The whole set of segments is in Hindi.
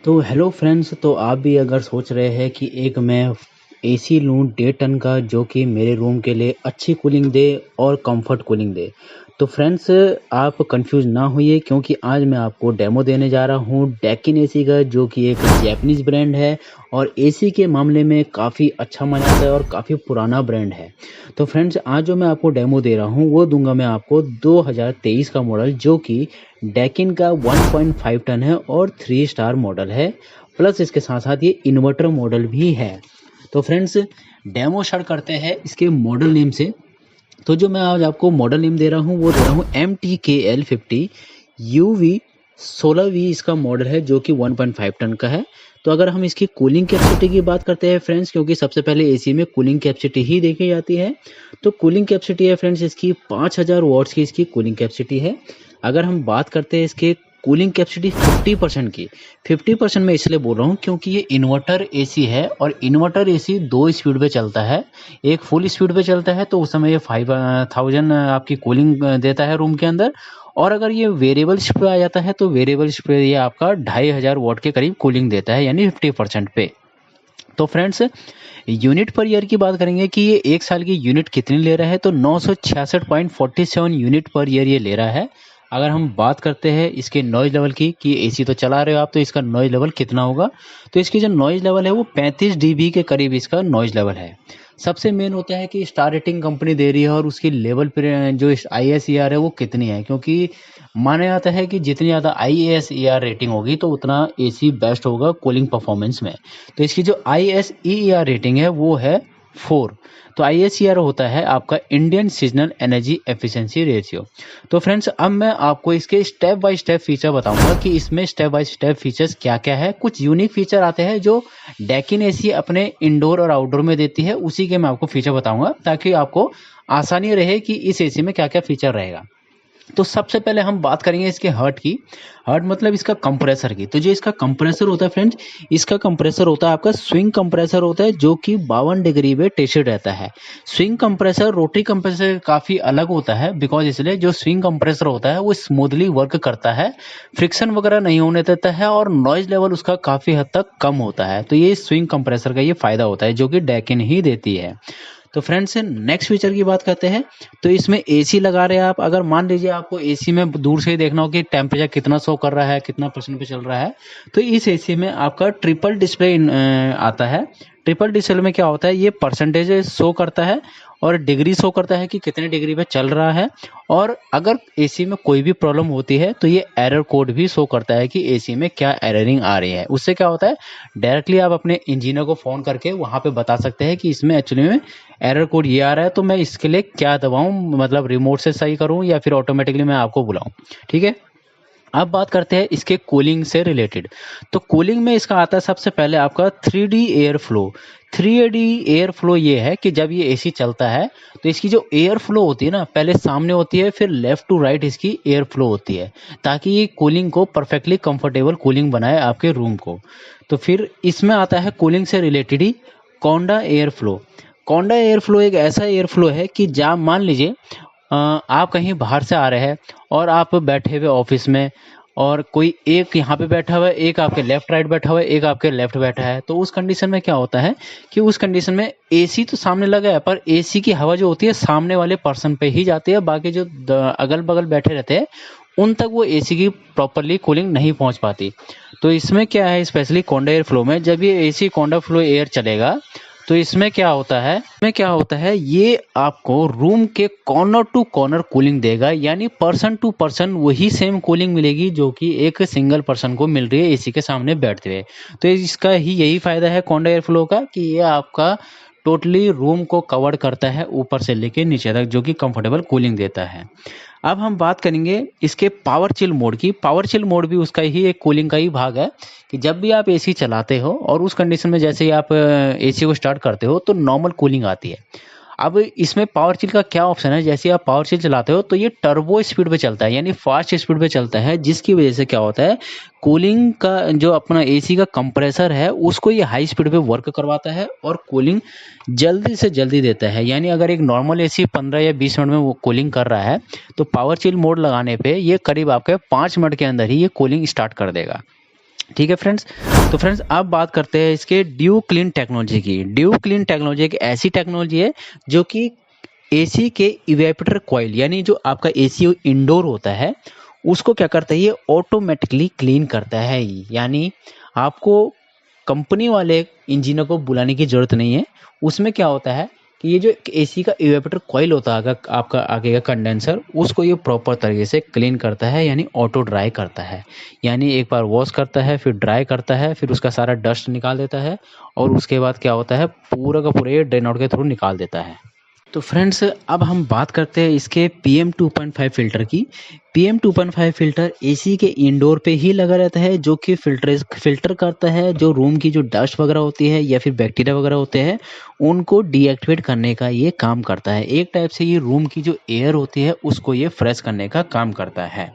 तो हेलो फ्रेंड्स, तो आप भी अगर सोच रहे हैं कि एक मैं एसी लूँ 1.5 टन का जो कि मेरे रूम के लिए अच्छी कूलिंग दे और कंफर्ट कूलिंग दे। तो फ्रेंड्स, आप कंफ्यूज ना होइए क्योंकि आज मैं आपको डेमो देने जा रहा हूँ डेकिन एसी का, जो कि एक जैपनीज ब्रांड है और एसी के मामले में काफ़ी अच्छा माना जाता है और काफ़ी पुराना ब्रांड है। तो फ्रेंड्स, आज जो मैं आपको डेमो दे रहा हूँ वो दूंगा मैं आपको 2023 का मॉडल, जो कि डेकिन का 1.5 टन है और 3 स्टार मॉडल है। प्लस इसके साथ साथ ये इन्वर्टर मॉडल भी है। तो फ्रेंड्स, डेमो स्टार्ट करते हैं इसके मॉडल नेम से। तो जो मैं आज आपको मॉडल नेम दे रहा हूँ वो दे रहा हूँ MTKL50 UV 16V इसका मॉडल है, जो कि 1.5 टन का है। तो अगर हम इसकी कूलिंग कैपेसिटी की बात करते हैं फ्रेंड्स, क्योंकि सबसे पहले एसी में कूलिंग कैपेसिटी ही देखी जाती है, तो कूलिंग कैपेसिटी है फ्रेंड्स इसकी 5000 वॉट्स की इसकी कूलिंग कैपेसिटी है। अगर हम बात करते हैं इसके कूलिंग कैपेसिटी 50% की, 50% मैं इसलिए बोल रहा हूँ क्योंकि ये इन्वर्टर एसी है और इन्वर्टर एसी 2 स्पीड पे चलता है। एक फुल स्पीड पे चलता है तो उस समय ये 5000 आपकी कूलिंग देता है रूम के अंदर। और अगर ये वेरिएबल शिफ्ट पे आ जाता है तो वेरिएबल शिफ्ट पे ये आपका 2500 वॉट के करीब कूलिंग देता है, यानी 50% पे। तो फ्रेंड्स, यूनिट पर ईयर की बात करेंगे कि ये 1 साल की यूनिट कितनी ले रहा है, तो 966.47 यूनिट पर ईयर ये ले रहा है। अगर हम बात करते हैं इसके नॉइज़ लेवल की कि एसी तो चला रहे हो आप, तो इसका नॉइज़ लेवल कितना होगा, तो इसकी जो नॉइज़ लेवल है वो 35 डीबी के करीब इसका नॉइज़ लेवल है। सबसे मेन होता है कि स्टार रेटिंग कंपनी दे रही है और उसकी लेवल पर जो ISER है वो कितनी है, क्योंकि माना जाता है कि जितनी ज़्यादा ISER रेटिंग होगी तो उतना एसी बेस्ट होगा कूलिंग परफॉर्मेंस में। तो इसकी जो ISER रेटिंग है वो है 4। तो ISER होता है आपका Indian seasonal energy efficiency ratio. तो फ्रेंड्स, अब मैं आपको इसके स्टेप बाय स्टेप फीचर बताऊंगा कि इसमें स्टेप बाय स्टेप फीचर्स क्या क्या है। कुछ यूनिक फीचर आते हैं जो डेकिन एसी अपने इंडोर और आउटडोर में देती है, उसी के मैं आपको फीचर बताऊंगा ताकि आपको आसानी रहे कि इस एसी में क्या क्या फीचर रहेगा। तो सबसे पहले हम बात करेंगे इसके हर्ट की। हर्ट मतलब इसका कंप्रेसर की। तो जो इसका कंप्रेसर होता है फ्रेंड्स, इसका कंप्रेसर होता है आपका स्विंग कंप्रेसर होता है, जो कि 52 डिग्री पे टेस्टेड रहता है। स्विंग कंप्रेसर रोटरी कंप्रेसर काफ़ी अलग होता है, बिकॉज इसलिए जो स्विंग कंप्रेसर होता है वो स्मूथली वर्क करता है, फ्रिक्शन वगैरह नहीं होने देता है और नॉइज लेवल उसका काफ़ी हद तक कम होता है। तो ये स्विंग कंप्रेसर का ये फ़ायदा होता है जो कि डेकिन ही देती है। तो फ्रेंड्स, नेक्स्ट फीचर की बात करते हैं। तो इसमें एसी लगा रहे हैं आप, अगर मान लीजिए आपको एसी में दूर से ही देखना हो कि टेम्परेचर कितना शो कर रहा है, कितना परसेंट पे चल रहा है, तो इस एसी में आपका ट्रिपल डिस्प्ले आता है। ट्रिपल डिस्प्ले में क्या होता है, ये परसेंटेज शो करता है और डिग्री शो करता है कि कितने डिग्री पे चल रहा है। और अगर एसी में कोई भी प्रॉब्लम होती है तो ये एरर कोड भी शो करता है कि एसी में क्या एररिंग आ रही है। उससे क्या होता है, डायरेक्टली आप अपने इंजीनियर को फ़ोन करके वहाँ पे बता सकते हैं कि इसमें एक्चुअली में एरर कोड ये आ रहा है, तो मैं इसके लिए क्या दबाऊँ, मतलब रिमोट से सही करूँ या फिर ऑटोमेटिकली मैं आपको बुलाऊँ। ठीक है। अब बात करते हैं इसके कूलिंग से रिलेटेड। तो कूलिंग में इसका आता है सबसे पहले आपका 3D air flow. 3D air flow ये है कि जब ये एसी चलता है तो इसकी जो एयर फ्लो होती है ना, पहले सामने होती है फिर लेफ्ट टू राइट इसकी एयर फ्लो होती है, ताकि ये कूलिंग को परफेक्टली कंफर्टेबल कूलिंग बनाए आपके रूम को। तो फिर इसमें आता है कूलिंग से रिलेटेड ही कॉन्डा एयर फ्लो। कॉन्डा एयर फ्लो एक ऐसा एयर फ्लो है कि जहाँ मान लीजिए आप कहीं बाहर से आ रहे हैं और आप बैठे हुए ऑफिस में, और कोई एक यहाँ पे बैठा हुआ है, एक आपके लेफ्ट राइट बैठा हुआ है, एक आपके लेफ्ट बैठा है, तो उस कंडीशन में क्या होता है कि उस कंडीशन में एसी तो सामने लगा है पर एसी की हवा जो होती है सामने वाले पर्सन पे ही जाती है, बाकी जो अगल बगल बैठे रहते हैं उन तक वो एसी की प्रॉपरली कूलिंग नहीं पहुंच पाती। तो इसमें क्या है, स्पेशली कॉन्डा एयर फ्लो में जब ये एसी कॉन्डा फ्लो एयर चलेगा तो इसमें क्या होता है, ये आपको रूम के कॉर्नर टू कॉर्नर कूलिंग देगा, यानी पर्सन टू पर्सन वही सेम कूलिंग मिलेगी जो कि एक सिंगल पर्सन को मिल रही है एसी के सामने बैठते हुए। तो इसका ही यही फायदा है कॉन्डा एयर फ्लो का कि ये आपका टोटली रूम को कवर करता है ऊपर से लेके नीचे तक, जो कि कंफर्टेबल कूलिंग देता है। अब हम बात करेंगे इसके पावर चिल मोड की। पावर चिल मोड भी उसका ही एक कूलिंग का ही भाग है कि जब भी आप एसी चलाते हो और उस कंडीशन में जैसे ही आप एसी को स्टार्ट करते हो तो नॉर्मल कूलिंग आती है। अब इसमें पावर चिल का क्या ऑप्शन है, जैसे आप पावर चिल चलाते हो तो ये टर्बो स्पीड पे चलता है, यानी फास्ट स्पीड पे चलता है, जिसकी वजह से क्या होता है, कूलिंग का जो अपना एसी का कंप्रेसर है उसको ये हाई स्पीड पे वर्क करवाता है और कूलिंग जल्दी से जल्दी देता है। यानी अगर एक नॉर्मल एसी 15 या 20 मिनट में वो कूलिंग कर रहा है तो पावर चिल मोड लगाने पे ये करीब आपके 5 मिनट के अंदर ही ये कूलिंग स्टार्ट कर देगा। ठीक है फ्रेंड्स। तो फ्रेंड्स अब बात करते हैं इसके ड्यू क्लीन टेक्नोलॉजी की। ड्यू क्लीन टेक्नोलॉजी एक ऐसी टेक्नोलॉजी है जो कि एसी के इवेपोरेटर कॉइल यानी जो आपका एसी इंडोर होता है उसको क्या करता है, ये ऑटोमेटिकली क्लीन करता है। यानी आपको कंपनी वाले इंजीनियर को बुलाने की ज़रूरत नहीं है। उसमें क्या होता है कि ये जो एसी का इवेपोरेटर कॉइल होता है आपका आगे का कंडेंसर, उसको ये प्रॉपर तरीके से क्लीन करता है यानी ऑटो ड्राई करता है। यानी एक बार वॉश करता है, फिर ड्राई करता है, फिर उसका सारा डस्ट निकाल देता है और उसके बाद क्या होता है, पूरा का पूरा ये ड्रेन आउट के थ्रू निकाल देता है। तो फ्रेंड्स अब हम बात करते हैं इसके PM 2.5 फ़िल्टर की। PM 2.5 फ़िल्टर एसी के इंडोर पे ही लगा रहता है, जो कि फ़िल्टर करता है जो रूम की जो डस्ट वगैरह होती है या फिर बैक्टीरिया वगैरह होते हैं, उनको डीएक्टिवेट करने का ये काम करता है। एक टाइप से ये रूम की जो एयर होती है उसको ये फ्रेश करने का काम करता है।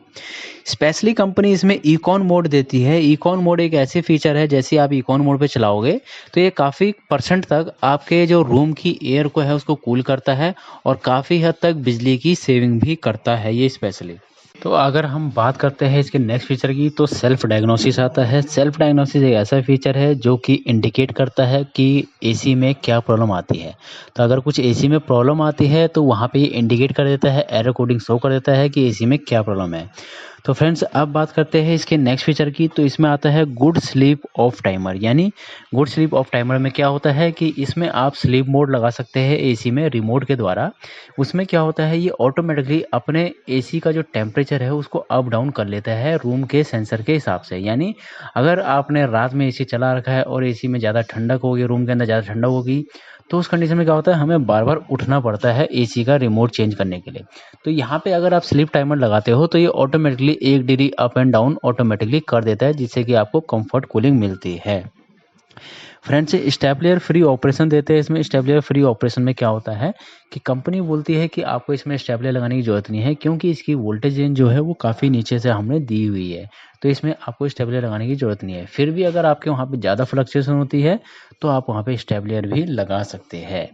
स्पेशली कंपनी इसमें इकॉन मोड देती है। इकॉन मोड एक ऐसे फीचर है, जैसे आप इकॉन मोड पे चलाओगे तो ये काफ़ी परसेंट तक आपके जो रूम की एयर को है उसको कूल करता है और काफ़ी हद तक बिजली की सेविंग भी करता है ये स्पेशली। तो अगर हम बात करते हैं इसके नेक्स्ट फीचर की, तो सेल्फ डायग्नोसिस आता है। सेल्फ डायग्नोसिस एक ऐसा फीचर है जो कि इंडिकेट करता है कि एसी में क्या प्रॉब्लम आती है। तो अगर कुछ एसी में प्रॉब्लम आती है तो वहाँ पे ये इंडिकेट कर देता है, एरर कोडिंग शो कर देता है कि एसी में क्या प्रॉब्लम है। तो फ्रेंड्स अब बात करते हैं इसके नेक्स्ट फीचर की। तो इसमें आता है गुड स्लीप ऑफ टाइमर। यानी गुड स्लीप ऑफ टाइमर में क्या होता है कि इसमें आप स्लीप मोड लगा सकते हैं एसी में रिमोट के द्वारा। उसमें क्या होता है, ये ऑटोमेटिकली अपने एसी का जो टेम्परेचर है उसको अप डाउन कर लेता है रूम के सेंसर के हिसाब से। यानी अगर आपने रात में एसी चला रखा है और एसी में ज़्यादा ठंडक होगी, रूम के अंदर ज़्यादा ठंडक होगी, तो उस कंडीशन में क्या होता है, हमें बार बार उठना पड़ता है एसी का रिमोट चेंज करने के लिए। तो यहाँ पे अगर आप स्लीप टाइमर लगाते हो तो ये automatically 1 degree up and down automatically कर देता है, जिससे कि आपको कंफर्ट कूलिंग मिलती है। फ्रेंड्स स्टेबलियर फ्री ऑपरेशन देते हैं इसमें। स्टेबलियर फ्री ऑपरेशन में क्या होता है कि कंपनी बोलती है कि आपको इसमें स्टेबलियर लगाने की ज़रूरत नहीं है, क्योंकि इसकी वोल्टेज रेंज जो है वो काफ़ी नीचे से हमने दी हुई है। तो इसमें आपको स्टेबलियर लगाने की ज़रूरत नहीं है। फिर भी अगर आपके वहाँ पे ज़्यादा फ्लक्चुएशन होती है तो आप वहाँ पे स्टेबलियर भी लगा सकते हैं।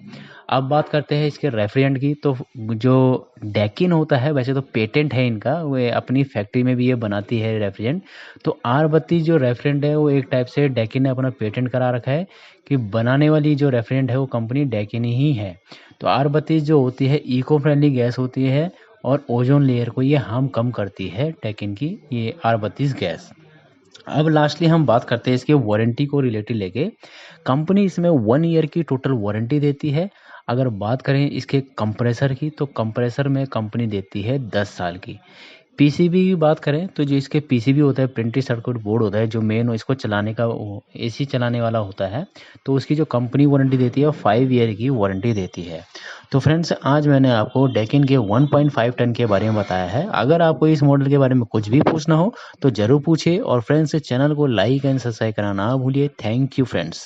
अब बात करते हैं इसके रेफ्रिजरेंट की। तो जो डैकिन होता है, वैसे तो पेटेंट है इनका, वो अपनी फैक्ट्री में भी ये बनाती है रेफ्रिजरेंट। तो R32 जो रेफ्रिजरेंट है वो एक टाइप से डैकिन ने अपना पेटेंट करा रखा है कि बनाने वाली जो रेफ्रिजरेंट है वो कंपनी डैकिन ही है। तो R32 जो होती है इको फ्रेंडली गैस होती है और ओजोन लेयर को ये हार्म कम करती है डैकिन की ये R32 गैस। अब लास्टली हम बात करते हैं इसके वारंटी को रिलेटेड लेके। कंपनी इसमें 1 ईयर की टोटल वारंटी देती है। अगर बात करें इसके कंप्रेसर की, तो कंप्रेसर में कंपनी देती है 10 साल की। पीसीबी की बात करें तो जो इसके पीसीबी होता है, प्रिंटेड सर्किट बोर्ड होता है, जो मेन इसको चलाने का एसी चलाने वाला होता है, तो उसकी जो कंपनी वारंटी देती है 5 ईयर की वारंटी देती है। तो फ्रेंड्स आज मैंने आपको डैकिन के 1.5 टन के बारे में बताया है। अगर आपको इस मॉडल के बारे में कुछ भी पूछना हो तो ज़रूर पूछिए और फ्रेंड्स चैनल को लाइक एंड सब्सक्राइब करना ना भूलिए। Thank you friends.